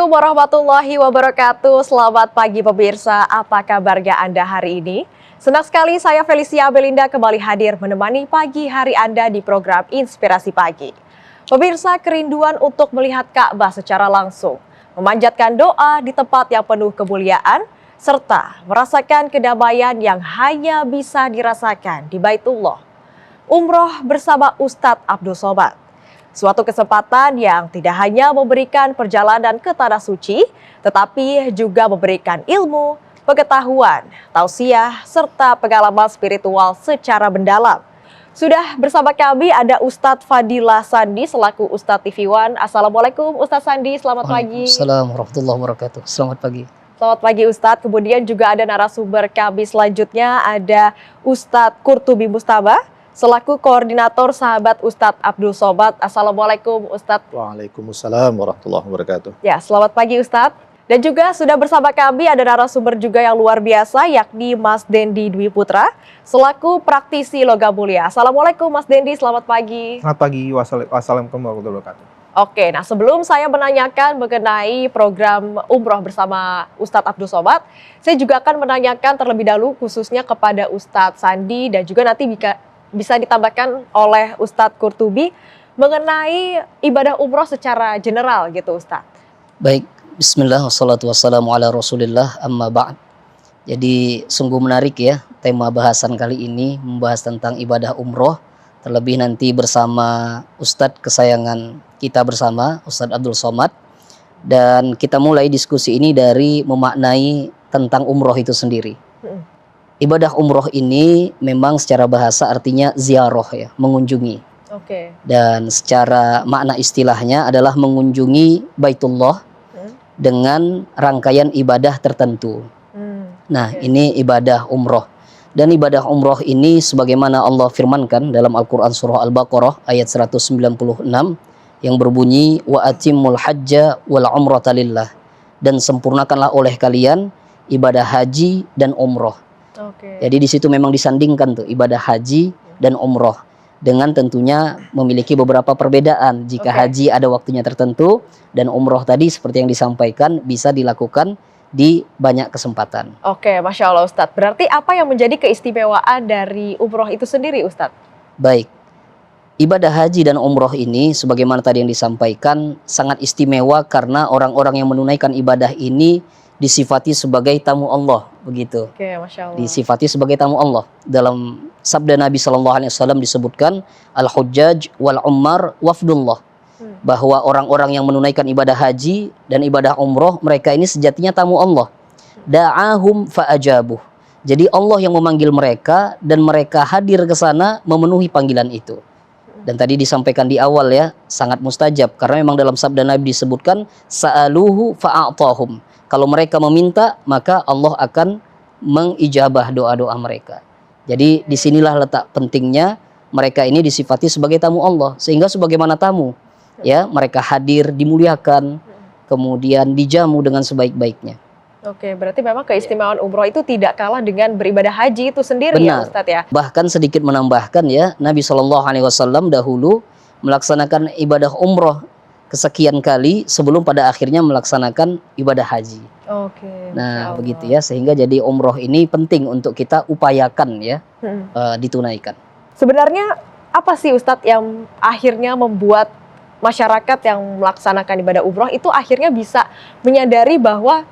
Assalamualaikum warahmatullahi wabarakatuh. Selamat pagi pemirsa, apa kabarnya Anda hari ini? Senang sekali saya Felicia Belinda kembali hadir menemani pagi hari Anda di program Inspirasi Pagi. Pemirsa, kerinduan untuk melihat Ka'bah secara langsung, memanjatkan doa di tempat yang penuh kemuliaan, serta merasakan kedamaian yang hanya bisa dirasakan di Baitullah. Umroh bersama Ustadz Abdul Somad. Suatu kesempatan yang tidak hanya memberikan perjalanan ke Tanah Suci, tetapi juga memberikan ilmu, pengetahuan, tausiah, serta pengalaman spiritual secara mendalam. Sudah bersama kami ada Ustadz Fadila Sandi selaku Ustadz TV One. Assalamualaikum Ustadz Sandi, selamat pagi. Assalamualaikum warahmatullahi wabarakatuh. Selamat pagi. Selamat pagi Ustadz. Kemudian juga ada narasumber kami selanjutnya, ada Ustadz Qurtubi Mustaba selaku koordinator sahabat Ustadz Abdul Somad. Assalamualaikum Ustadz. Waalaikumsalam warahmatullahi wabarakatuh. Ya, selamat pagi Ustadz. Dan juga sudah bersama kami ada narasumber juga yang luar biasa, yakni Mas Dendi Dwi Putra selaku praktisi logam mulia. Assalamualaikum Mas Dendi, selamat pagi. Selamat pagi, wassalamualaikum warahmatullahi wabarakatuh. Oke, nah sebelum saya menanyakan mengenai program umroh bersama Ustadz Abdul Somad, saya juga akan menanyakan terlebih dahulu khususnya kepada Ustadz Sandi dan juga nanti bisa ditambahkan oleh Ustadz Qurtubi mengenai ibadah umroh secara general gitu Ustadz. Baik, bismillah, wassalatu wassalamu ala rasulillah, amma ba'd. Jadi sungguh menarik ya tema bahasan kali ini, membahas tentang ibadah umroh. Terlebih nanti bersama Ustadz kesayangan kita bersama, Ustadz Abdul Somad. Dan kita mulai diskusi ini dari memaknai tentang umroh itu sendiri. Ibadah umroh ini memang secara bahasa artinya ziarah ya, mengunjungi. Oke. Dan secara makna istilahnya adalah mengunjungi Baitullah dengan rangkaian ibadah tertentu. Nah, ini ibadah umroh. Dan ibadah umroh ini sebagaimana Allah firmankan dalam Al-Quran surah Al-Baqarah ayat 196 yang berbunyi wa atimmul hajja wal umrata lillah, dan sempurnakanlah oleh kalian ibadah haji dan umroh. Jadi di situ memang disandingkan tuh ibadah haji dan umroh dengan tentunya memiliki beberapa perbedaan. Jika haji ada waktunya tertentu dan umroh tadi seperti yang disampaikan bisa dilakukan di banyak kesempatan. Oke, Masya Allah Ustadz. Berarti apa yang menjadi keistimewaan dari umroh itu sendiri Ustadz? Baik, ibadah haji dan umroh ini sebagaimana tadi yang disampaikan sangat istimewa karena orang-orang yang menunaikan ibadah ini disifati sebagai tamu Allah, begitu. Oke, Masya Allah. Disifati sebagai tamu Allah. Dalam sabda Nabi SAW disebutkan al-hujjaj wal-ummar wafdullah, bahwa orang-orang yang menunaikan ibadah haji dan ibadah umroh, mereka ini sejatinya tamu Allah. Da'ahum fa'ajabuh. Jadi Allah yang memanggil mereka dan mereka hadir ke sana memenuhi panggilan itu. Dan tadi disampaikan di awal ya, sangat mustajab karena memang dalam sabda Nabi disebutkan sa'aluhu fa'a'tahum. Kalau mereka meminta, maka Allah akan mengijabah doa-doa mereka. Jadi disinilah letak pentingnya mereka ini disifati sebagai tamu Allah. Sehingga sebagaimana tamu, ya mereka hadir, dimuliakan, kemudian dijamu dengan sebaik-baiknya. Oke, berarti memang keistimewaan umroh itu tidak kalah dengan beribadah haji itu sendiri. Benar. Ya Ustadz ya. Bahkan sedikit menambahkan ya, Nabi SAW dahulu melaksanakan ibadah umroh kesekian kali sebelum pada akhirnya melaksanakan ibadah haji. Oke. Nah, begitu ya, sehingga jadi umroh ini penting untuk kita upayakan ya, ditunaikan. Sebenarnya apa sih Ustadz yang akhirnya membuat masyarakat yang melaksanakan ibadah umroh itu akhirnya bisa menyadari bahwa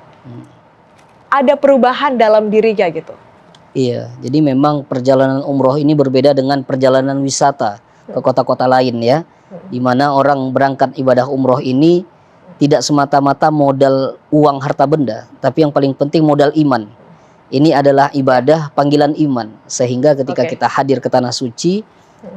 ada perubahan dalam dirinya gitu? Iya, jadi memang perjalanan umroh ini berbeda dengan perjalanan wisata ke kota-kota lain ya, di mana orang berangkat ibadah umroh ini tidak semata-mata modal uang harta benda, tapi yang paling penting modal iman. Ini adalah ibadah panggilan iman, sehingga ketika kita hadir ke Tanah Suci,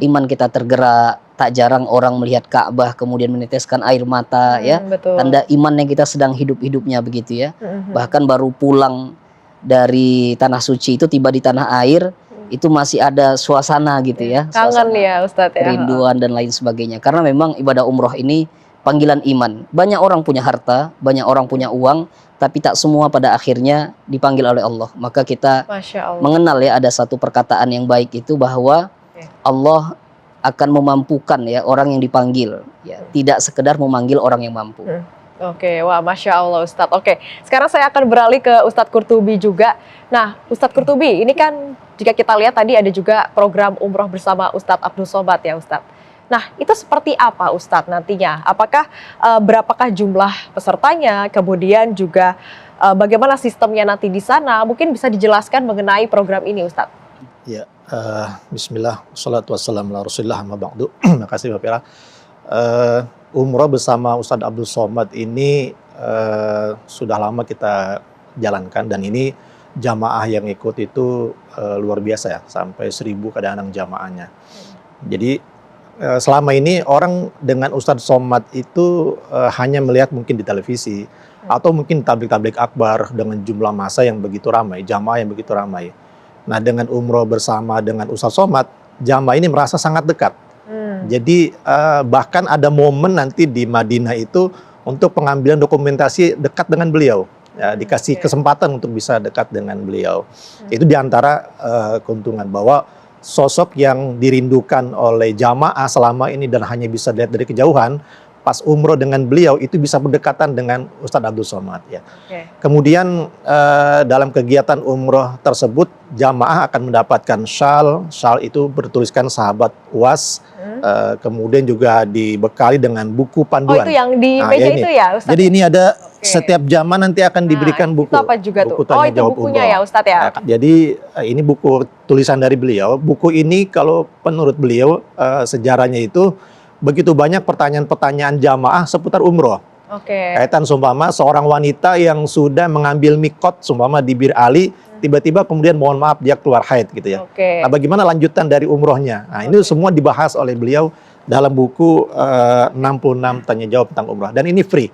iman kita tergerak. Tak jarang orang melihat Ka'bah kemudian meneteskan air mata ya, tanda imannya kita sedang hidup-hidupnya begitu ya. Bahkan baru pulang dari Tanah Suci itu tiba di tanah air, itu masih ada suasana gitu ya. Kangen ya Ustadz ya. Kerinduan dan lain sebagainya. Karena memang ibadah umroh ini panggilan iman. Banyak orang punya harta, banyak orang punya uang, tapi tak semua pada akhirnya dipanggil oleh Allah. Maka kita mengenal ya, ada satu perkataan yang baik itu bahwa Allah akan memampukan ya orang yang dipanggil, ya tidak sekedar memanggil orang yang mampu. Oke, wah Masya Allah Ustadz. Oke, sekarang saya akan beralih ke Ustadz Qurtubi juga. Nah, Ustadz Qurtubi, ini kan jika kita lihat tadi ada juga program umroh bersama Ustadz Abdul Somad ya Ustadz. Nah, itu seperti apa Ustadz nantinya? Apakah berapakah jumlah pesertanya? Kemudian juga bagaimana sistemnya nanti di sana? Mungkin bisa dijelaskan mengenai program ini Ustadz. Ya, Bismillah, wassalatu wassalamu ala Rasulillah, amma ba'du. Terima kasih Mbak Pira. Umroh bersama Ustadz Abdul Somad ini sudah lama kita jalankan, dan ini jamaah yang ikut itu luar biasa ya, sampai 1.000 kadang-kadang jamaahnya. Jadi selama ini orang dengan Ustadz Somad itu hanya melihat mungkin di televisi atau mungkin tablik-tablik akbar dengan jumlah massa yang begitu ramai, jamaah yang begitu ramai. Nah, dengan umroh bersama dengan Ustadz Somad, jamaah ini merasa sangat dekat. Jadi bahkan ada momen nanti di Madinah itu untuk pengambilan dokumentasi dekat dengan beliau. Ya, dikasih kesempatan untuk bisa dekat dengan beliau. Itu diantara keuntungan bahwa sosok yang dirindukan oleh jamaah selama ini dan hanya bisa dilihat dari kejauhan, pas umroh dengan beliau itu bisa berdekatan dengan Ustadz Abdul Somad. Ya. Kemudian dalam kegiatan umroh tersebut jamaah akan mendapatkan shawl itu bertuliskan sahabat UAS. Kemudian juga dibekali dengan buku panduan. Oh, itu yang di meja itu ya Ustadz? Jadi ini ada setiap zaman nanti akan diberikan buku. Itu apa juga buku tuh? Oh, itu bukunya umroh ya Ustadz ya? Jadi ini buku tulisan dari beliau. Buku ini kalau menurut beliau sejarahnya itu begitu banyak pertanyaan-pertanyaan jamaah seputar umroh. Kaitan seumpama seorang wanita yang sudah mengambil mikot seumpama di Bir Ali, tiba-tiba kemudian mohon maaf dia keluar haid gitu ya. Nah, bagaimana lanjutan dari umrohnya? Nah, ini semua dibahas oleh beliau dalam buku 66 tanya jawab tentang umroh, dan ini free.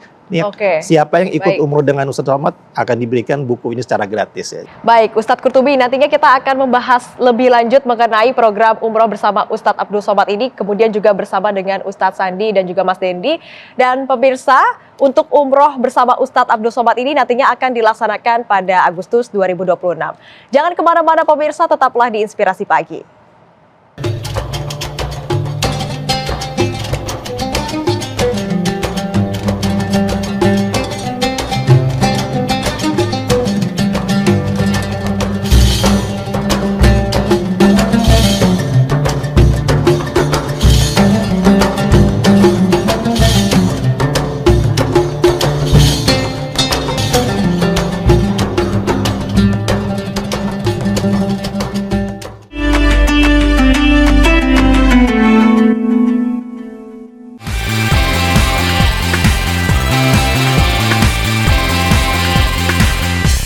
Siapa yang ikut umroh dengan Ustadz Somad akan diberikan buku ini secara gratis ya. Baik, Ustadz Qurtubi, nantinya kita akan membahas lebih lanjut mengenai program umroh bersama Ustadz Abdul Somad ini, kemudian juga bersama dengan Ustadz Sandi dan juga Mas Dendi. Dan pemirsa, untuk umroh bersama Ustadz Abdul Somad ini nantinya akan dilaksanakan pada Agustus 2026. Jangan kemana-mana pemirsa, tetaplah di Inspirasi Pagi.